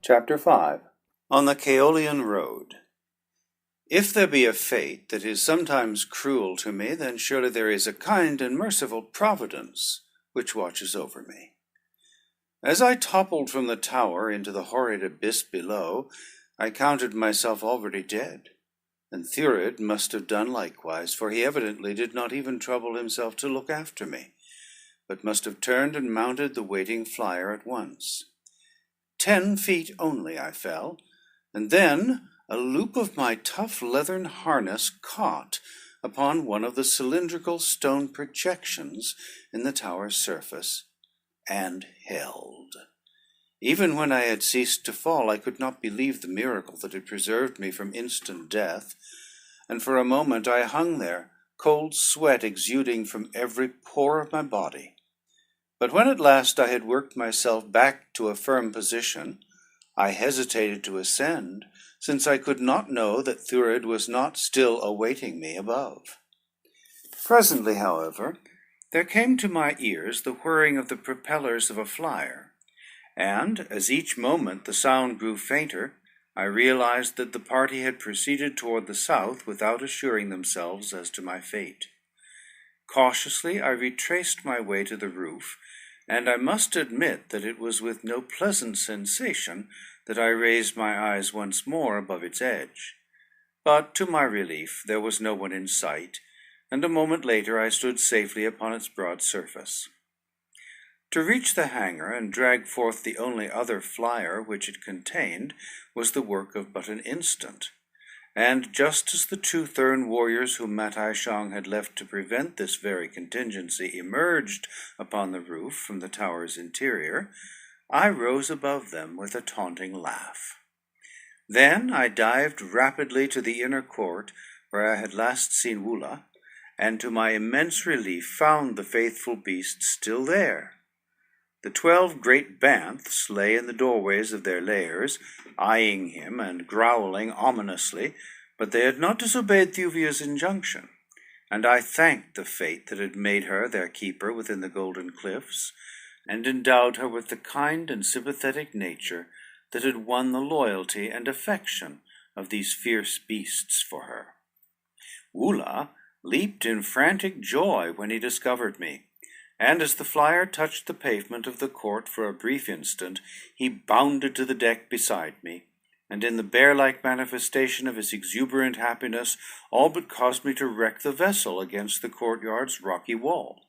Chapter 5. On the Caolian Road. If there be a fate that is sometimes cruel to me, then surely there is a kind and merciful providence which watches over me. As I toppled from the tower into the horrid abyss below, I counted myself already dead, and Thurid must have done likewise, for he evidently did not even trouble himself to look after me, but must have turned and mounted the waiting flyer at once. 10 feet only I fell, and then a loop of my tough leathern harness caught upon one of the cylindrical stone projections in the tower's surface, and held. Even when I had ceased to fall, I could not believe the miracle that had preserved me from instant death, and for a moment I hung there, cold sweat exuding from every pore of my body. But when at last I had worked myself back to a firm position, I hesitated to ascend, since I could not know that Thurid was not still awaiting me above. Presently, however, there came to my ears the whirring of the propellers of a flyer, and as each moment the sound grew fainter, I realized that the party had proceeded toward the south without assuring themselves as to my fate. Cautiously I retraced my way to the roof, and I must admit that it was with no pleasant sensation that I raised my eyes once more above its edge. But to my relief there was no one in sight, and a moment later I stood safely upon its broad surface. To reach the hangar and drag forth the only other flyer which it contained was the work of but an instant. And just as the 2 Thurn warriors whom Matai Shang had left to prevent this very contingency emerged upon the roof from the tower's interior, I rose above them with a taunting laugh. Then I dived rapidly to the inner court where I had last seen Wula, and to my immense relief found the faithful beast still there. The 12 great banths lay in the doorways of their lairs, eyeing him and growling ominously, but they had not disobeyed Thuvia's injunction, and I thanked the fate that had made her their keeper within the Golden Cliffs, and endowed her with the kind and sympathetic nature that had won the loyalty and affection of these fierce beasts for her. Wula leaped in frantic joy when he discovered me, and as the flyer touched the pavement of the court for a brief instant, he bounded to the deck beside me, and in the bear-like manifestation of his exuberant happiness, all but caused me to wreck the vessel against the courtyard's rocky wall.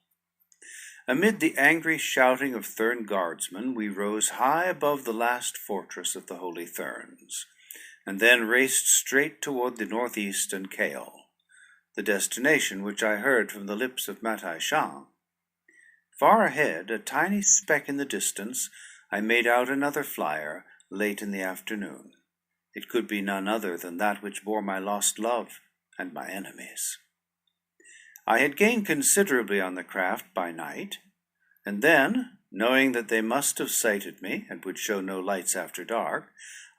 Amid the angry shouting of Thurn guardsmen, we rose high above the last fortress of the Holy Therns, and then raced straight toward the northeast and Caol, the destination which I heard from the lips of Matai Shang. Far ahead, a tiny speck in the distance, I made out another flyer late in the afternoon. It could be none other than that which bore my lost love and my enemies. I had gained considerably on the craft by night, and then, knowing that they must have sighted me and would show no lights after dark,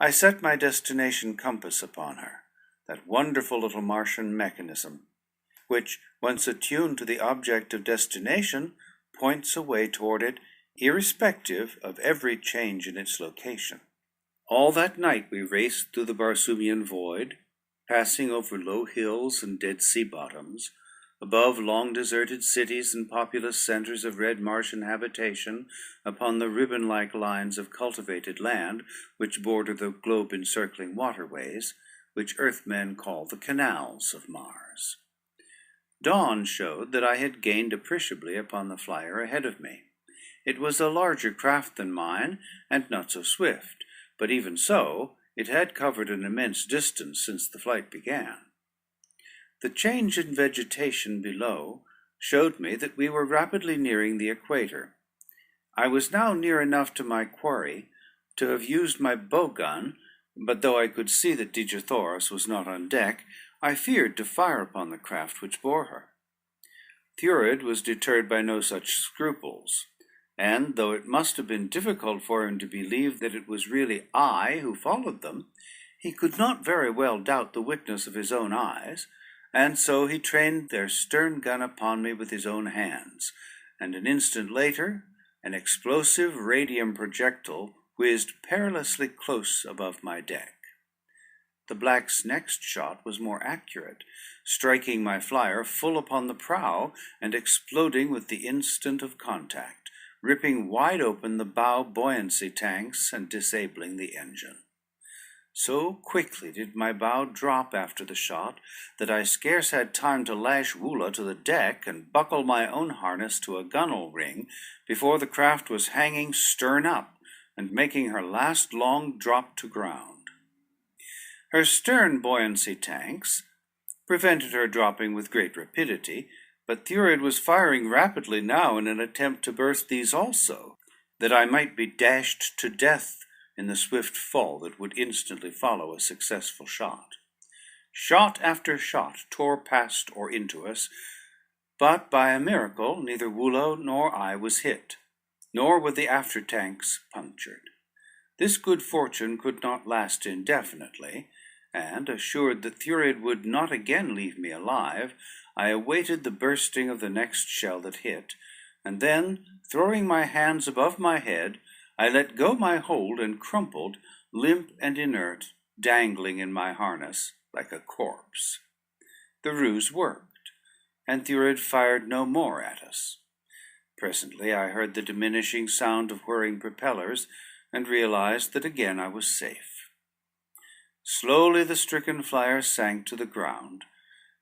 I set my destination compass upon her, that wonderful little Martian mechanism, which, once attuned to the object of destination, points away toward it, irrespective of every change in its location. All that night we raced through the Barsoomian void, passing over low hills and dead sea bottoms, above long deserted cities and populous centers of red Martian habitation, upon the ribbon-like lines of cultivated land which border the globe-encircling waterways, which Earthmen call the canals of Mars. Dawn showed that I had gained appreciably upon the flyer ahead of me. It was a larger craft than mine, and not so swift, but even so, it had covered an immense distance since the flight began. The change in vegetation below showed me that we were rapidly nearing the equator. I was now near enough to my quarry to have used my bow gun, but though I could see that Dejathoros was not on deck, I feared to fire upon the craft which bore her. Thurid was deterred by no such scruples, and though it must have been difficult for him to believe that it was really I who followed them, he could not very well doubt the witness of his own eyes, and so he trained their stern gun upon me with his own hands, and an instant later an explosive radium projectile whizzed perilously close above my deck. The black's next shot was more accurate, striking my flyer full upon the prow and exploding with the instant of contact, ripping wide open the bow buoyancy tanks and disabling the engine. So quickly did my bow drop after the shot that I scarce had time to lash Woola to the deck and buckle my own harness to a gunwale ring before the craft was hanging stern up and making her last long drop to ground. Her stern buoyancy tanks prevented her dropping with great rapidity, but Thurid was firing rapidly now in an attempt to burst these also, that I might be dashed to death in the swift fall that would instantly follow a successful shot. Shot after shot tore past or into us, but by a miracle neither Woola nor I was hit, nor were the after tanks punctured. This good fortune could not last indefinitely, and, assured that Thurid would not again leave me alive, I awaited the bursting of the next shell that hit, and then, throwing my hands above my head, I let go my hold and crumpled, limp and inert, dangling in my harness like a corpse. The ruse worked, and Thurid fired no more at us. Presently I heard the diminishing sound of whirring propellers, and realized that again I was safe. Slowly the stricken flyer sank to the ground,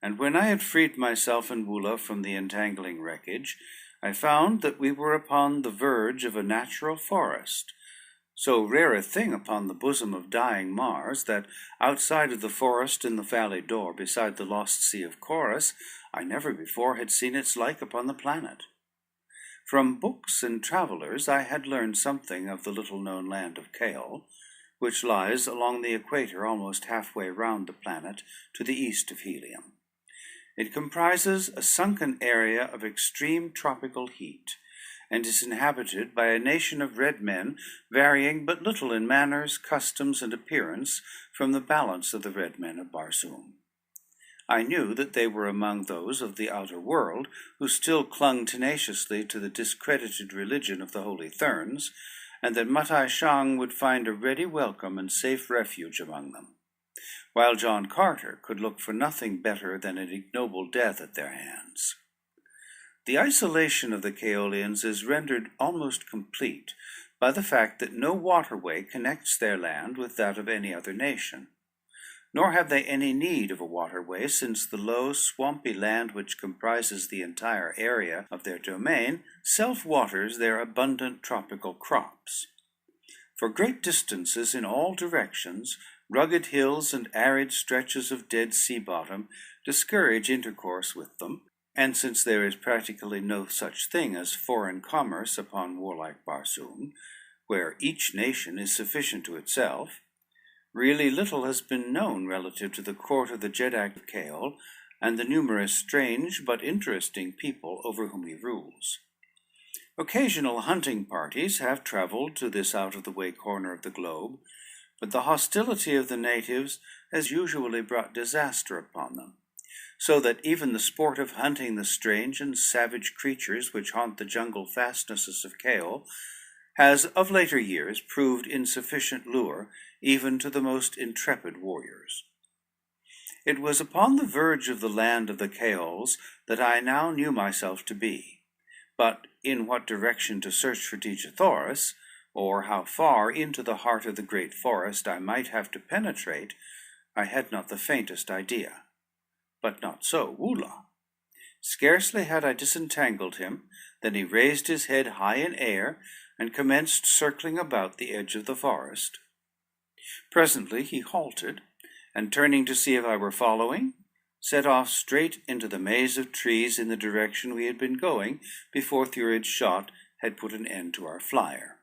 and when I had freed myself and Woola from the entangling wreckage, I found that we were upon the verge of a natural forest, so rare a thing upon the bosom of dying Mars, that outside of the forest in the valley door beside the lost sea of Chorus, I never before had seen its like upon the planet. From books and travelers I had learned something of the little-known land of Chaol, which lies along the equator almost halfway round the planet to the east of Helium. It comprises a sunken area of extreme tropical heat, and is inhabited by a nation of red men varying but little in manners, customs, and appearance from the balance of the red men of Barsoom. I knew that they were among those of the outer world who still clung tenaciously to the discredited religion of the Holy Therns, and that Matai Shang would find a ready welcome and safe refuge among them, while John Carter could look for nothing better than an ignoble death at their hands. The isolation of the Chaolians is rendered almost complete by the fact that no waterway connects their land with that of any other nation. Nor have they any need of a waterway, since the low, swampy land which comprises the entire area of their domain self-waters their abundant tropical crops. For great distances in all directions, rugged hills and arid stretches of dead sea bottom discourage intercourse with them, and since there is practically no such thing as foreign commerce upon warlike Barsoom, where each nation is sufficient to itself, really little has been known relative to the court of the Jeddak of Chaol and the numerous strange but interesting people over whom he rules. Occasional hunting parties have traveled to this out-of-the-way corner of the globe, but the hostility of the natives has usually brought disaster upon them, so that even the sport of hunting the strange and savage creatures which haunt the jungle fastnesses of Chaol has of later years proved insufficient lure even to the most intrepid warriors. It was upon the verge of the land of the Chaols that I now knew myself to be, but in what direction to search for Dejathoris, or how far into the heart of the great forest I might have to penetrate, I had not the faintest idea. But not so Woola. Scarcely had I disentangled him than he raised his head high in air and commenced circling about the edge of the forest. Presently he halted, and turning to see if I were following, set off straight into the maze of trees in the direction we had been going before Thurid's shot had put an end to our flyer.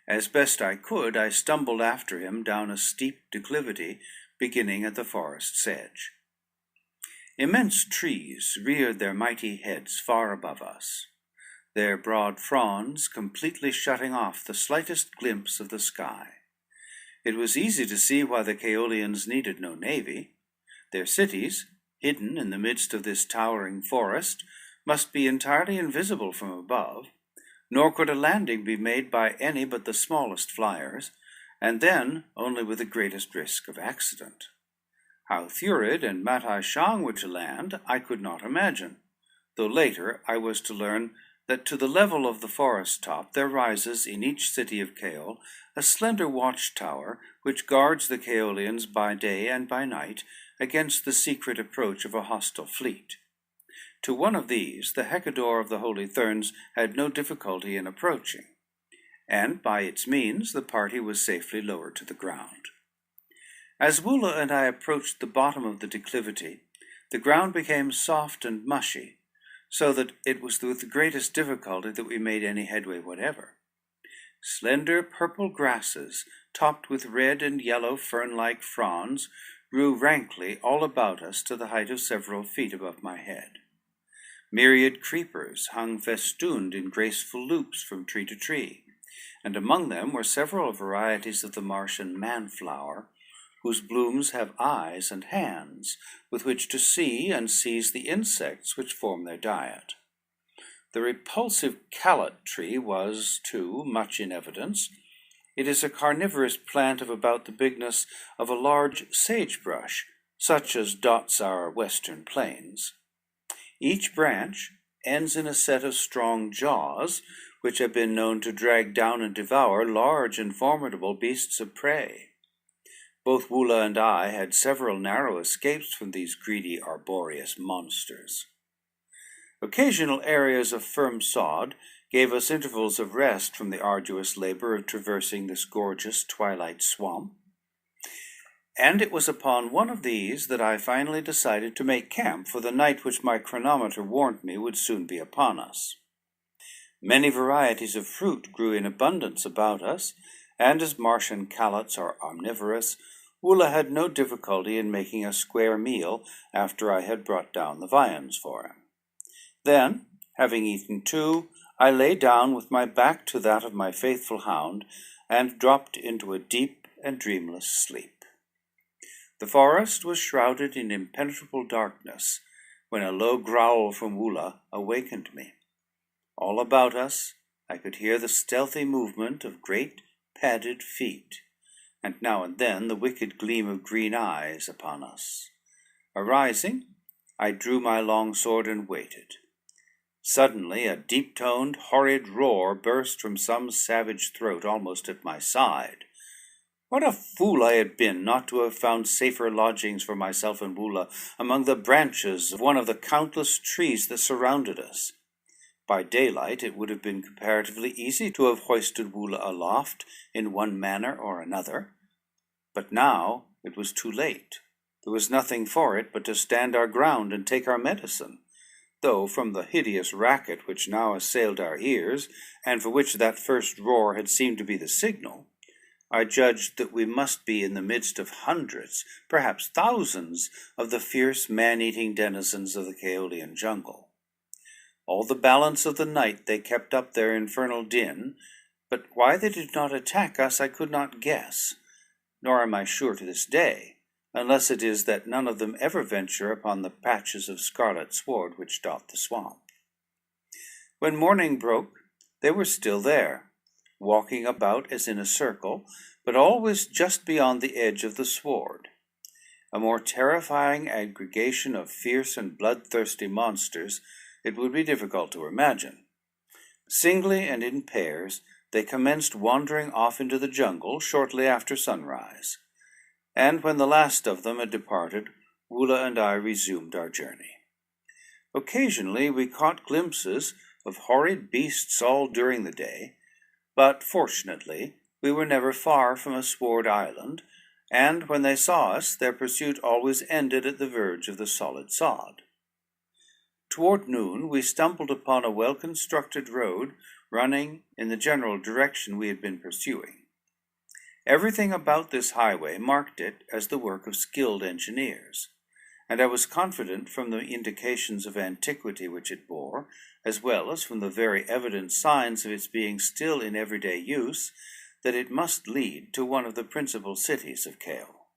As best I could, I stumbled after him down a steep declivity beginning at the forest's edge. Immense trees reared their mighty heads far above us, their broad fronds completely shutting off the slightest glimpse of the sky. It was easy to see why the Chaolians needed no navy. Their cities, hidden in the midst of this towering forest, must be entirely invisible from above, nor could a landing be made by any but the smallest flyers, and then only with the greatest risk of accident. How Thurid and Matai Shang were to land, I could not imagine, though later I was to learn that to the level of the forest top there rises in each city of Caol a slender watchtower which guards the Caolians by day and by night against the secret approach of a hostile fleet. To one of these the Hecador of the Holy Therns had no difficulty in approaching, and by its means the party was safely lowered to the ground. As Woola and I approached the bottom of the declivity, the ground became soft and mushy, so that it was with the greatest difficulty that we made any headway whatever. Slender purple grasses, topped with red and yellow fern-like fronds, grew rankly all about us to the height of several feet above my head. Myriad creepers hung festooned in graceful loops from tree to tree, and among them were several varieties of the Martian manflower, whose blooms have eyes and hands with which to see and seize the insects which form their diet. The repulsive calot tree was, too, much in evidence. It is a carnivorous plant of about the bigness of a large sagebrush, such as dots our western plains. Each branch ends in a set of strong jaws, which have been known to drag down and devour large and formidable beasts of prey. Both Woola and I had several narrow escapes from these greedy arboreous monsters. Occasional areas of firm sod gave us intervals of rest from the arduous labor of traversing this gorgeous twilight swamp, and it was upon one of these that I finally decided to make camp for the night which my chronometer warned me would soon be upon us. Many varieties of fruit grew in abundance about us, and as Martian calots are omnivorous, Woola had no difficulty in making a square meal after I had brought down the viands for him. Then, having eaten too, I lay down with my back to that of my faithful hound, and dropped into a deep and dreamless sleep. The forest was shrouded in impenetrable darkness, when a low growl from Woola awakened me. All about us I could hear the stealthy movement of great padded feet, and now and then the wicked gleam of green eyes upon us. Arising, I drew my long sword and waited. Suddenly a deep-toned, horrid roar burst from some savage throat almost at my side. What a fool I had been not to have found safer lodgings for myself and Woola among the branches of one of the countless trees that surrounded us. By daylight it would have been comparatively easy to have hoisted Woola aloft in one manner or another, but now it was too late. There was nothing for it but to stand our ground and take our medicine, though from the hideous racket which now assailed our ears, and for which that first roar had seemed to be the signal, I judged that we must be in the midst of hundreds, perhaps thousands, of the fierce man-eating denizens of the Caolian jungle. All the balance of the night they kept up their infernal din, but why they did not attack us I could not guess, nor am I sure to this day, unless it is that none of them ever venture upon the patches of scarlet sward which dot the swamp. When morning broke, they were still there, walking about as in a circle, but always just beyond the edge of the sward. A more terrifying aggregation of fierce and bloodthirsty monsters it would be difficult to imagine. Singly and in pairs, they commenced wandering off into the jungle shortly after sunrise, and when the last of them had departed, Woola and I resumed our journey. Occasionally we caught glimpses of horrid beasts all during the day, but fortunately we were never far from a sward island, and when they saw us, their pursuit always ended at the verge of the solid sod. Toward noon we stumbled upon a well-constructed road running in the general direction we had been pursuing. Everything about this highway marked it as the work of skilled engineers, and I was confident from the indications of antiquity which it bore, as well as from the very evident signs of its being still in everyday use, that it must lead to one of the principal cities of Caol.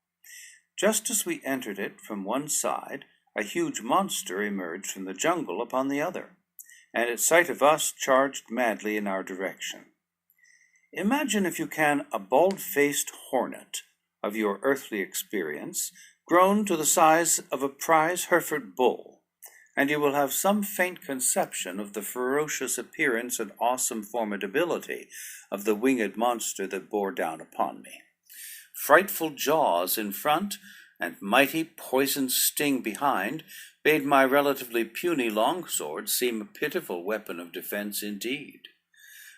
Just as we entered it from one side, a huge monster emerged from the jungle upon the other, and at sight of us charged madly in our direction. Imagine, if you can, a bald-faced hornet of your earthly experience, grown to the size of a prize Hereford bull, and you will have some faint conception of the ferocious appearance and awesome formidability of the winged monster that bore down upon me. Frightful jaws in front, and mighty poisoned sting behind, made my relatively puny longsword seem a pitiful weapon of defense indeed.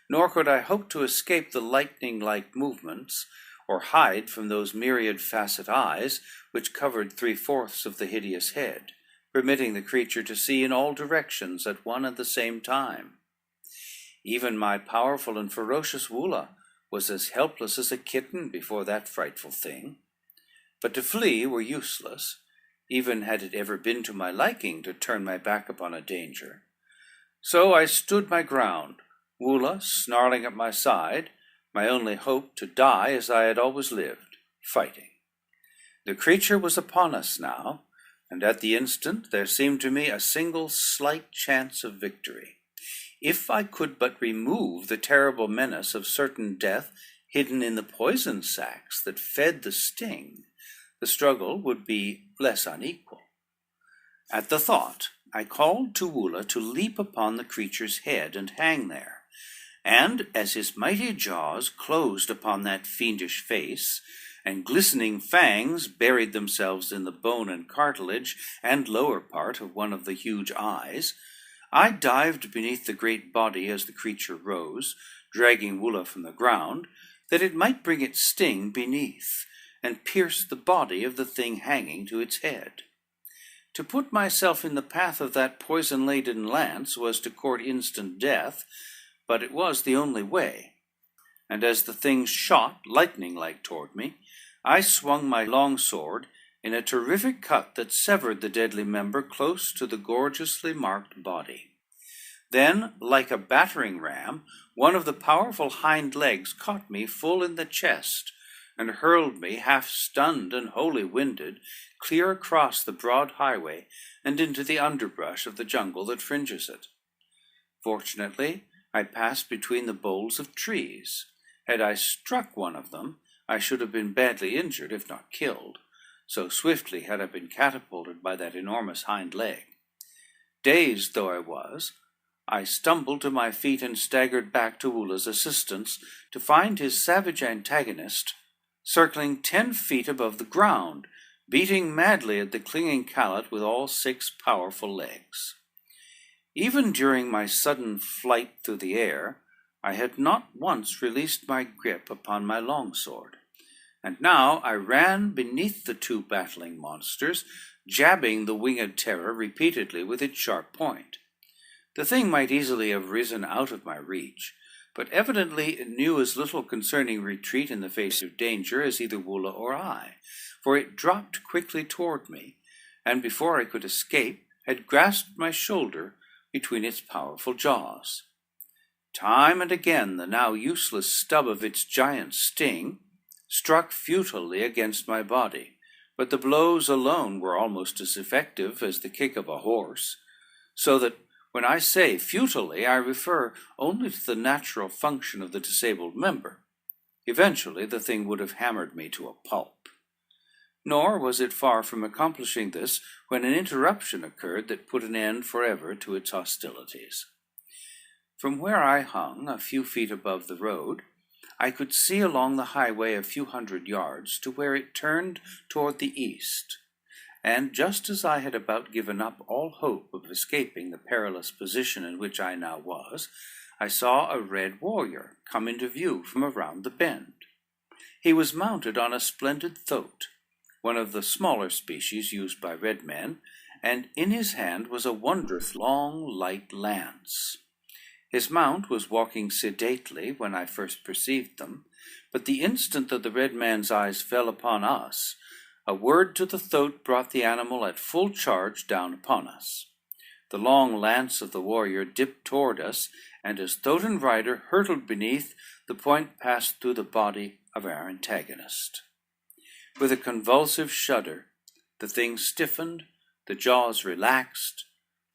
Nor could I hope to escape the lightning-like movements, or hide from those myriad facet eyes which covered 3/4 of the hideous head, permitting the creature to see in all directions at one and the same time. Even my powerful and ferocious Woola was as helpless as a kitten before that frightful thing. But to flee were useless, even had it ever been to my liking to turn my back upon a danger. So I stood my ground, Woola snarling at my side, my only hope to die as I had always lived, fighting. The creature was upon us now, and at the instant there seemed to me a single slight chance of victory. If I could but remove the terrible menace of certain death hidden in the poison sacs that fed the sting, the struggle would be less unequal. At the thought, I called to Woola to leap upon the creature's head and hang there, and as his mighty jaws closed upon that fiendish face, and glistening fangs buried themselves in the bone and cartilage and lower part of one of the huge eyes, I dived beneath the great body as the creature rose, dragging Woola from the ground, that it might bring its sting beneath, and pierce the body of the thing hanging to its head. To put myself in the path of that poison-laden lance was to court instant death, but it was the only way, and as the thing shot lightning-like toward me, I swung my long sword in a terrific cut that severed the deadly member close to the gorgeously marked body. Then, like a battering ram, one of the powerful hind legs caught me full in the chest, and hurled me, half stunned and wholly winded, clear across the broad highway and into the underbrush of the jungle that fringes it. Fortunately, I passed between the boles of trees. Had I struck one of them, I should have been badly injured, if not killed, so swiftly had I been catapulted by that enormous hind leg. Dazed though I was, I stumbled to my feet and staggered back to Woola's assistance, to find his savage antagonist circling 10 feet above the ground, beating madly at the clinging callet with all 6 powerful legs. Even during my sudden flight through the air, I had not once released my grip upon my longsword, and now I ran beneath the 2 battling monsters, jabbing the winged terror repeatedly with its sharp point. The thing might easily have risen out of my reach, but evidently it knew as little concerning retreat in the face of danger as either Woola or I, for it dropped quickly toward me, and before I could escape, had grasped my shoulder between its powerful jaws. Time and again the now useless stub of its giant sting struck futilely against my body, but the blows alone were almost as effective as the kick of a horse, so that when I say futilely, I refer only to the natural function of the disabled member. Eventually the thing would have hammered me to a pulp. Nor was it far from accomplishing this when an interruption occurred that put an end forever to its hostilities. From where I hung, a few feet above the road, I could see along the highway a few 100 yards to where it turned toward the east, and just as I had about given up all hope of escaping the perilous position in which I now was, I saw a red warrior come into view from around the bend. He was mounted on a splendid thoat, one of the smaller species used by red men, and in his hand was a wondrous long, light lance. His mount was walking sedately when I first perceived them, but the instant that the red man's eyes fell upon us, a word to the thoat brought the animal at full charge down upon us. The long lance of the warrior dipped toward us, and as thoat and rider hurtled beneath, the point passed through the body of our antagonist. With a convulsive shudder, the thing stiffened, the jaws relaxed,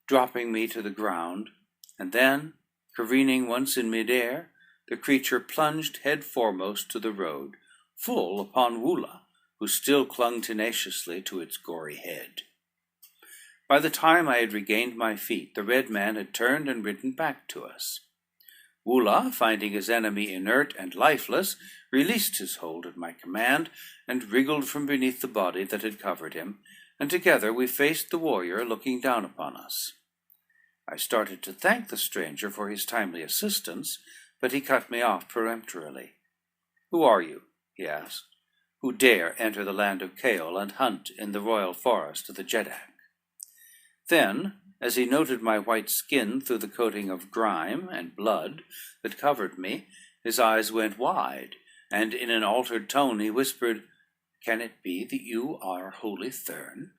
dropping me to the ground, And then, careening once in midair, the creature plunged head foremost to the road, full upon Woola, who still clung tenaciously to its gory head. By the time I had regained my feet, the red man had turned and ridden back to us. Woola, finding his enemy inert and lifeless, released his hold at my command and wriggled from beneath the body that had covered him, and together we faced the warrior looking down upon us. I started to thank the stranger for his timely assistance, but he cut me off peremptorily. "Who are you?" he asked. "Who dare enter the land of Kaol and hunt in the royal forest of the Jeddak?" Then, as he noted my white skin through the coating of grime and blood that covered me, his eyes went wide, and in an altered tone he whispered, "Can it be that you are Holy Thurn?"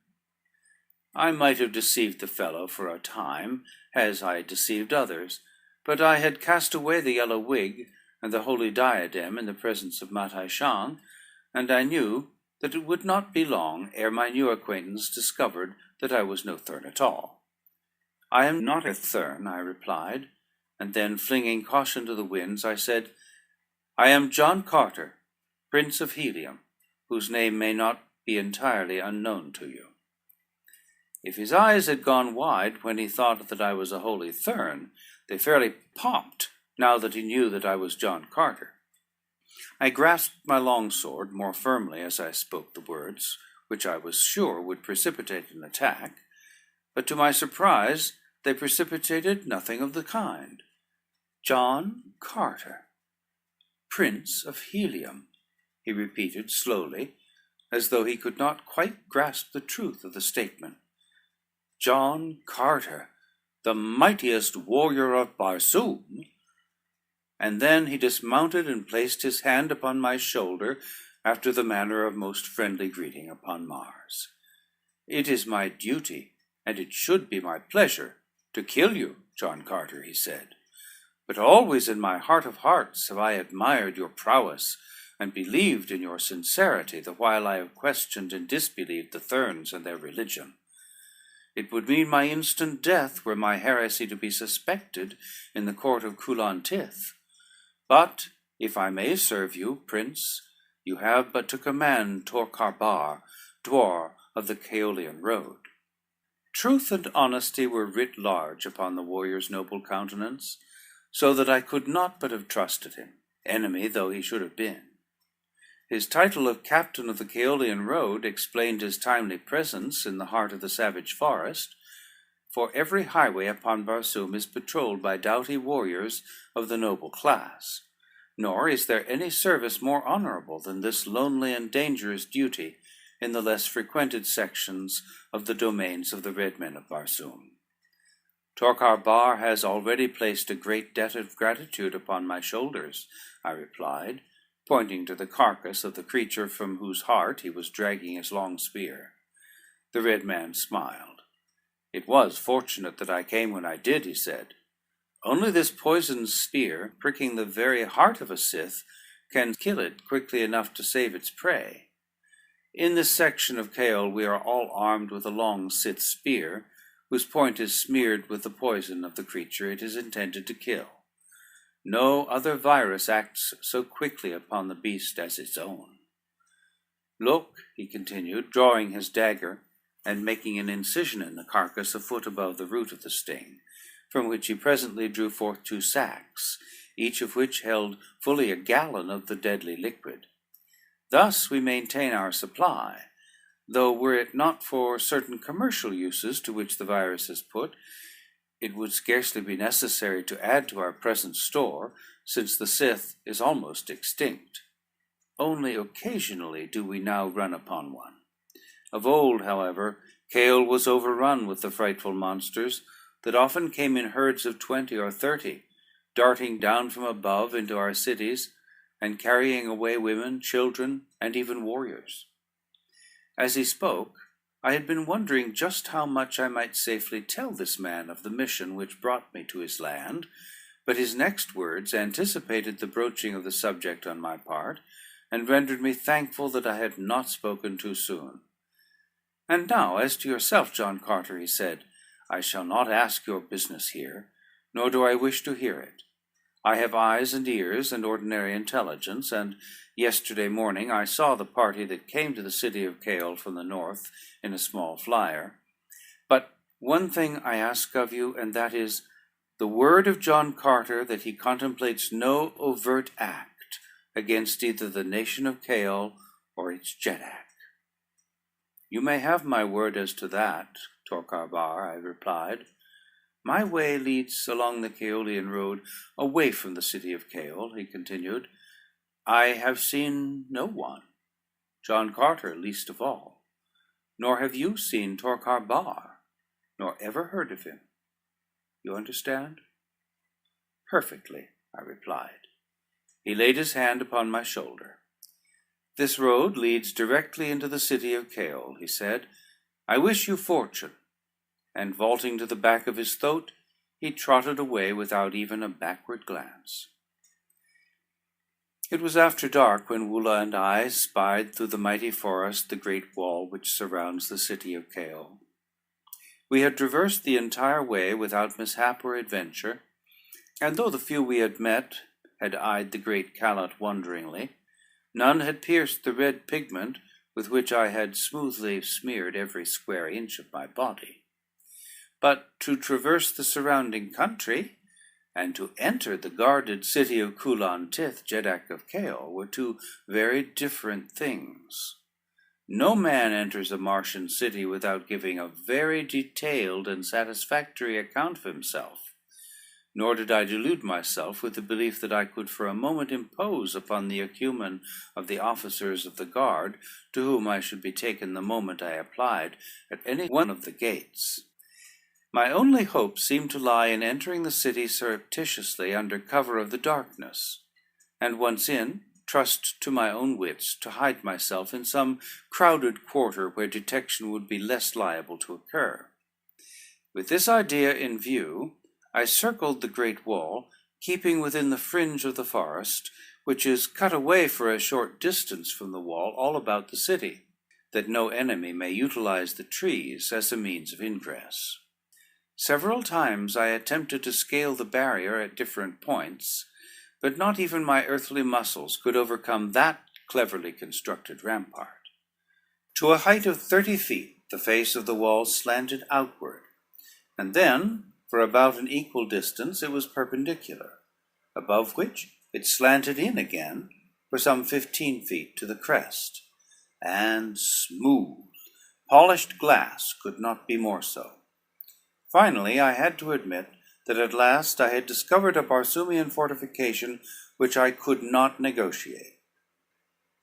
I might have deceived the fellow for a time, as I had deceived others, but I had cast away the yellow wig and the holy diadem in the presence of Matai Shang, and I knew that it would not be long ere my new acquaintance discovered that I was no Thurn at all. "I am not a Thurn," I replied, and then, flinging caution to the winds, I said, "I am John Carter, Prince of Helium, whose name may not be entirely unknown to you." If his eyes had gone wide when he thought that I was a Holy Thurn, they fairly popped now that he knew that I was John Carter. I grasped my longsword more firmly as I spoke the words, which I was sure would precipitate an attack, but to my surprise they precipitated nothing of the kind. "John Carter, Prince of Helium," he repeated slowly, as though he could not quite grasp the truth of the statement. "John Carter, the mightiest warrior of Barsoom." And then he dismounted and placed his hand upon my shoulder after the manner of most friendly greeting upon Mars. "It is my duty, and it should be my pleasure, to kill you, John Carter," he said. "But always in my heart of hearts have I admired your prowess and believed in your sincerity, the while I have questioned and disbelieved the Thurns and their religion. It would mean my instant death were my heresy to be suspected in the court of Kulan Tith. But if I may serve you, Prince, you have but to command Torkar Bar, dwar of the Kaolian Road." Truth and honesty were writ large upon the warrior's noble countenance, so that I could not but have trusted him, enemy though he should have been. His title of Captain of the Kaolian Road explained his timely presence in the heart of the savage forest, for every highway upon Barsoom is patrolled by doughty warriors of the noble class, nor is there any service more honorable than this lonely and dangerous duty in the less frequented sections of the domains of the red men of Barsoom. "Torkar Bar has already placed a great debt of gratitude upon my shoulders," I replied, pointing to the carcass of the creature from whose heart he was dragging his long spear. The red man smiled. "It was fortunate that I came when I did," he said. "Only this poisoned spear, pricking the very heart of a Sith, can kill it quickly enough to save its prey. In this section of Kaol we are all armed with a long Sith spear, whose point is smeared with the poison of the creature it is intended to kill. No other virus acts so quickly upon the beast as its own. Look," he continued, drawing his dagger and making an incision in the carcass a foot above the root of the sting, from which he presently drew forth 2 sacks, each of which held fully a gallon of the deadly liquid. "Thus we maintain our supply, though were it not for certain commercial uses to which the virus is put, it would scarcely be necessary to add to our present store, since the Sith is almost extinct. Only occasionally do we now run upon one. Of old, however, Kaol was overrun with the frightful monsters that often came in herds of 20 or 30, darting down from above into our cities and carrying away women, children, and even warriors." As he spoke, I had been wondering just how much I might safely tell this man of the mission which brought me to his land, but his next words anticipated the broaching of the subject on my part, and rendered me thankful that I had not spoken too soon. "And now, as to yourself, John Carter," he said, "I shall not ask your business here, nor do I wish to hear it. I have eyes and ears and ordinary intelligence, and yesterday morning I saw the party that came to the city of Chaol from the north in a small flyer. But one thing I ask of you, and that is the word of John Carter that he contemplates no overt act against either the nation of Chaol or its Jeddak. You may have my word as to that, Torquemada, I replied. My way leads along the Chaolian road away from the city of Chaol, he continued. I have seen no one, John Carter least of all, nor have you seen Torquemada, nor ever heard of him. You understand? Perfectly, I replied. He laid his hand upon my shoulder. This road leads directly into the city of Chaol, he said. I wish you fortune. And vaulting to the back of his thoat, he trotted away without even a backward glance. It was after dark when Wula and I spied through the mighty forest the great wall which surrounds the city of Chaol. We had traversed the entire way without mishap or adventure, and though the few we had met had eyed the great Calot wonderingly, none had pierced the red pigment with which I had smoothly smeared every square inch of my body. But to traverse the surrounding country and to enter the guarded city of Kulan Tith, Jeddak of Chaol, were two very different things. No man enters a Martian city without giving a very detailed and satisfactory account of himself, nor did I delude myself with the belief that I could for a moment impose upon the acumen of the officers of the guard, to whom I should be taken the moment I applied at any one of the gates. My only hope seemed to lie in entering the city surreptitiously under cover of the darkness, and once in, trust to my own wits to hide myself in some crowded quarter where detection would be less liable to occur. With this idea in view, I circled the great wall, keeping within the fringe of the forest, which is cut away for a short distance from the wall all about the city, that no enemy may utilize the trees as a means of ingress. Several times I attempted to scale the barrier at different points, but not even my earthly muscles could overcome that cleverly constructed rampart. To a height of 30 feet, the face of the wall slanted outward, and then, for about an equal distance, it was perpendicular, above which it slanted in again for some 15 feet to the crest, and smooth, polished glass could not be more so. Finally, I had to admit that at last I had discovered a Barsoomian fortification which I could not negotiate.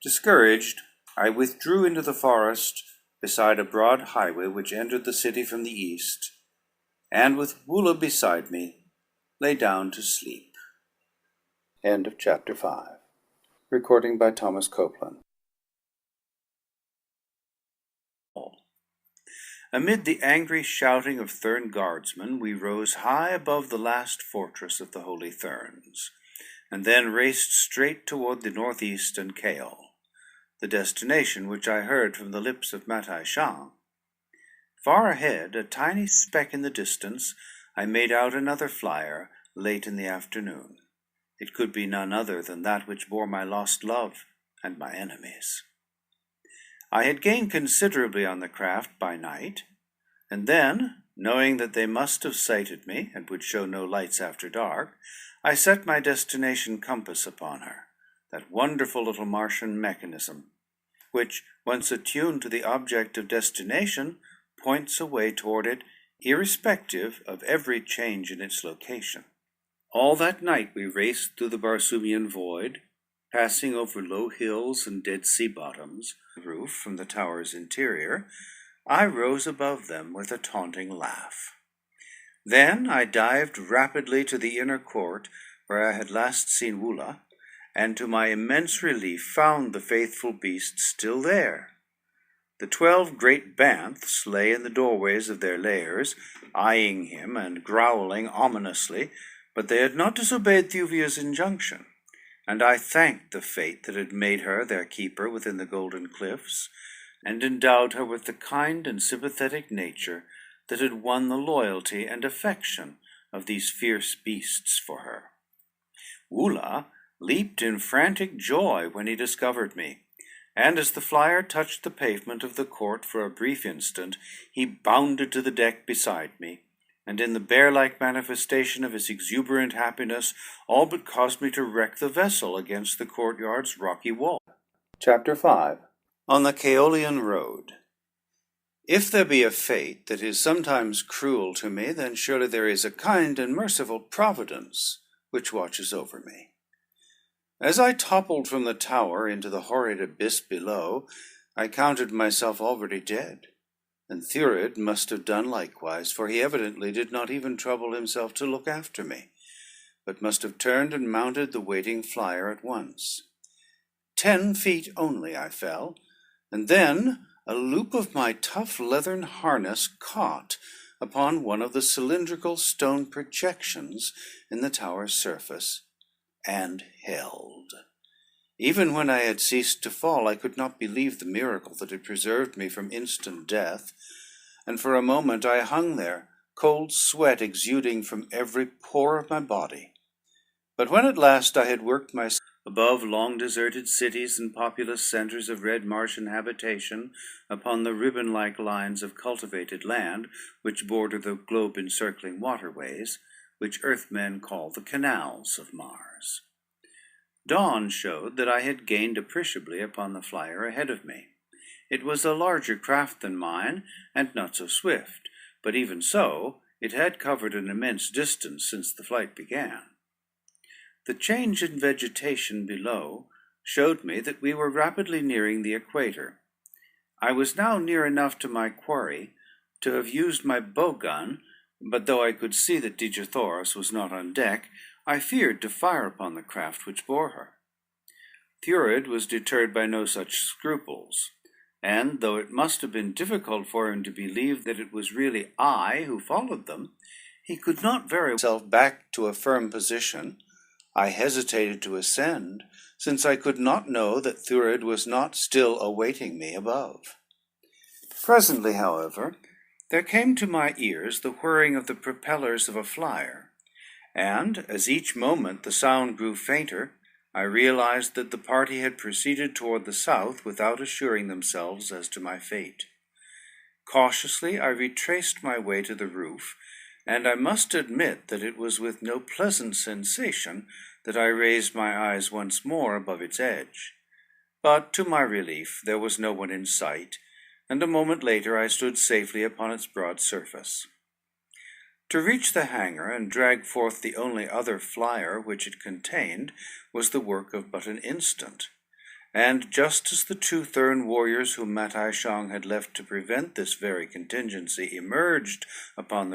Discouraged, I withdrew into the forest beside a broad highway which entered the city from the east, and with Wula beside me, lay down to sleep. End of chapter 5. Recording by Thomas Copeland. Amid the angry shouting of Thurn guardsmen, we rose high above the last fortress of the Holy Therns, and then raced straight toward the northeast and Chaol, the destination which I heard from the lips of Matai Shang. Far ahead, a tiny speck in the distance, I made out another flyer late in the afternoon. It could be none other than that which bore my lost love and my enemies. I had gained considerably on the craft by night, and then, knowing that they must have sighted me and would show no lights after dark, I set my destination compass upon her, that wonderful little Martian mechanism, which, once attuned to the object of destination, points away toward it, irrespective of every change in its location. All that night we raced through the Barsoomian void, passing over low hills and dead sea bottoms. Roof from the tower's interior, I rose above them with a taunting laugh. Then I dived rapidly to the inner court where I had last seen Wula, and to my immense relief found the faithful beast still there. The 12 great banths lay in the doorways of their lairs, eyeing him and growling ominously, but they had not disobeyed Thuvia's injunction, and I thanked the fate that had made her their keeper within the Golden Cliffs, and endowed her with the kind and sympathetic nature that had won the loyalty and affection of these fierce beasts for her. Wula leaped in frantic joy when he discovered me, and as the flyer touched the pavement of the court for a brief instant, he bounded to the deck beside me, and in the bear-like manifestation of his exuberant happiness, all but caused me to wreck the vessel against the courtyard's rocky wall. Chapter 5. On the Caolian Road. If there be a fate that is sometimes cruel to me, then surely there is a kind and merciful providence which watches over me. As I toppled from the tower into the horrid abyss below, I counted myself already dead, and Thurid must have done likewise, for he evidently did not even trouble himself to look after me, but must have turned and mounted the waiting flyer at once. 10 feet only I fell, and then a loop of my tough leathern harness caught upon one of the cylindrical stone projections in the tower's surface, and held. Even when I had ceased to fall, I could not believe the miracle that had preserved me from instant death, and for a moment I hung there, cold sweat exuding from every pore of my body. But when at last I had worked myself above long-deserted cities and populous centers of red Martian habitation, upon the ribbon-like lines of cultivated land which border the globe-encircling waterways, which Earthmen call the canals of Mars, dawn showed that I had gained appreciably upon the flyer ahead of me. It was a larger craft than mine, and not so swift, but even so, it had covered an immense distance since the flight began. The change in vegetation below showed me that we were rapidly nearing the equator. I was now near enough to my quarry to have used my bow gun, but though I could see that Dejathoros was not on deck, I feared to fire upon the craft which bore her. Thurid was deterred by no such scruples, and though it must have been difficult for him to believe that it was really I who followed them, he could not very well back to a firm position. I hesitated to ascend, since I could not know that Thurid was not still awaiting me above. Presently, however, there came to my ears the whirring of the propellers of a flyer, and as each moment the sound grew fainter, I realized that the party had proceeded toward the south without assuring themselves as to my fate. Cautiously I retraced my way to the roof, and I must admit that it was with no pleasant sensation that I raised my eyes once more above its edge. But to my relief there was no one in sight, and a moment later I stood safely upon its broad surface. To reach the hangar and drag forth the only other flyer which it contained was the work of but an instant, and just as the 2 Thurn warriors whom Matai Shang had left to prevent this very contingency emerged upon the